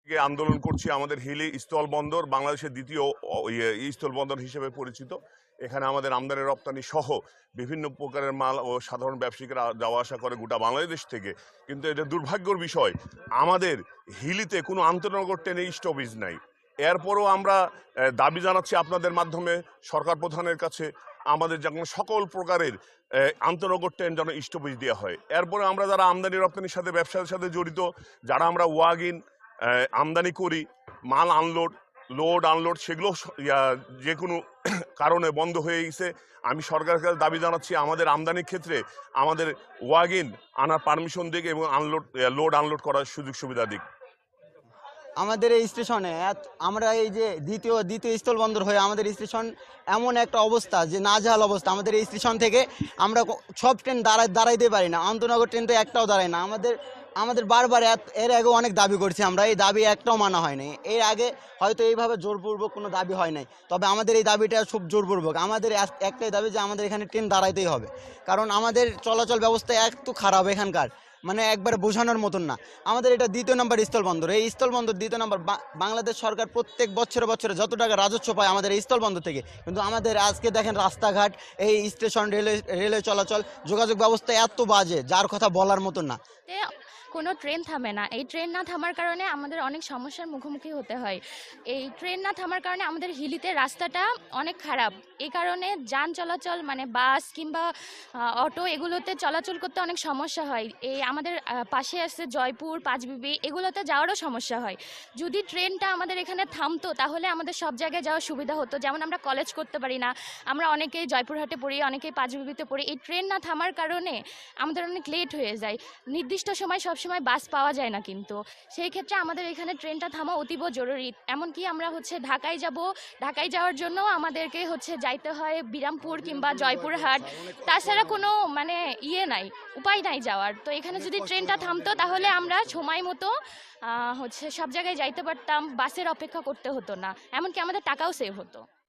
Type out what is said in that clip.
আন্দোলন করছি। আমাদের হিলি স্থলবন্দর বাংলাদেশের দ্বিতীয় স্থলবন্দর হিসেবে পরিচিত। এখানে আমাদের আমদানি রপ্তানি সহ বিভিন্ন প্রকারের মাল ও সাধারণ ব্যবসায়িকরা যাওয়া আসা করে গোটা বাংলাদেশ থেকে। কিন্তু এটা দুর্ভাগ্যের বিষয়, আমাদের হিলিতে কোনো আন্তনগর ট্রেনের স্টপেজ নাই। এরপরও আমরা দাবি জানাচ্ছি আপনাদের মাধ্যমে সরকার প্রধানের কাছে, আমাদের যেমন সকল প্রকারের আন্তনগর ট্রেন যেন স্টপেজ দেওয়া হয়। এরপরে আমরা যারা আমদানি রপ্তানির সাথে ব্যবসার সাথে জড়িত, যারা আমরা ওয়াগিন আমদানি করি, মাল আনলোড লোড আনলোড সেগুলো যে কোনো কারণে বন্ধ হয়ে গেছে। আমি সরকারের কাছে দাবি জানাচ্ছি আমাদের আমদানির ক্ষেত্রে আমাদের ওয়াগিন আনার পারমিশন দিক এবং লোড আনলোড করার সুযোগ সুবিধা দিক। আমাদের এই স্টেশনে আমরা এই যে দ্বিতীয় স্থলবন্দর হয়ে আমাদের স্টেশন এমন একটা অবস্থা যে নাজেহাল অবস্থা। আমাদের এই স্টেশন থেকে আমরা সব ট্রেন দাঁড়াইতে পারি না, আন্তনগর ট্রেন তো একটাও দাঁড়ায় না। আমাদের বারবার এর আগে অনেক দাবি করছি আমরা, এই দাবি একটাও মানা হয়নি। এর আগে হয়তো এইভাবে জোরপূর্বক কোনো দাবি হয় নাই, তবে আমাদের এই দাবিটা খুব জোরপূর্বক। আমাদের একটাই দাবি যে আমাদের এখানে ট্রেন দাঁড়াইতেই হবে, কারণ আমাদের চলাচল ব্যবস্থা এত খারাপ এখানকার, মানে একবারে বোঝানোর মতন না। আমাদের এটা দ্বিতীয় নম্বর স্থলবন্দর, এই স্থলবন্দর দ্বিতীয় নম্বর। বাংলাদেশ সরকার প্রত্যেক বছরে বছরে যত টাকা রাজস্ব পায় আমাদের এই স্থলবন্দর থেকে, কিন্তু আমাদের আজকে দেখেন রাস্তাঘাট, এই স্টেশন, রেলওয়ে চলাচল, যোগাযোগ ব্যবস্থা এত বাজে যার কথা বলার মতন না। তে কোনো ট্রেন থামে না। এই ট্রেন না থামার কারণে আমাদের অনেক সমস্যার মুখোমুখি হতে হয়। এই ট্রেন না থামার কারণে আমাদের হিলিতে রাস্তাটা অনেক খারাপ। এই কারণে যান চলাচল মানে বাস কিংবা অটো এগুলোতে চলাচল করতে অনেক সমস্যা হয়। এই আমাদের পাশে আছে জয়পুর, পাঁচবিবি, এগুলোতে যাওয়ারও সমস্যা হয়। যদি ট্রেনটা আমাদের এখানে থামতো তাহলে আমাদের সব জায়গায় যাওয়ার সুবিধা হতো। যেমন আমরা কলেজ করতে পারি না, আমরা অনেকেই জয়পুরহাটে পড়ি, অনেকেই পাঁচবিবিতে পড়ি। এই ট্রেন না থামার কারণে আমাদের অনেক লেট হয়ে যায়। নির্দিষ্ট সময় সবসময় বাস পাওয়া যায় না, কিন্তু সেই ক্ষেত্রে আমাদের এখানে ট্রেনটা থামা অতীব জরুরি। এমনকি আমরা ঢাকায় যাব, ঢাকায় যাওয়ার জন্য আমাদেরকে যাইতে হয় বিরামপুর কিংবা জয়পুরহাট। তাছাড়া কোনো মানে নাই, উপায় নাই যাওয়ার। তো এখানে যদি ট্রেনটা থামতো তাহলে আমরা সময় মতো সব জায়গায় যাইতে পারতাম, বাসের অপেক্ষা করতে হতো না, এমনকি আমাদের টাকাও সেভ হতো।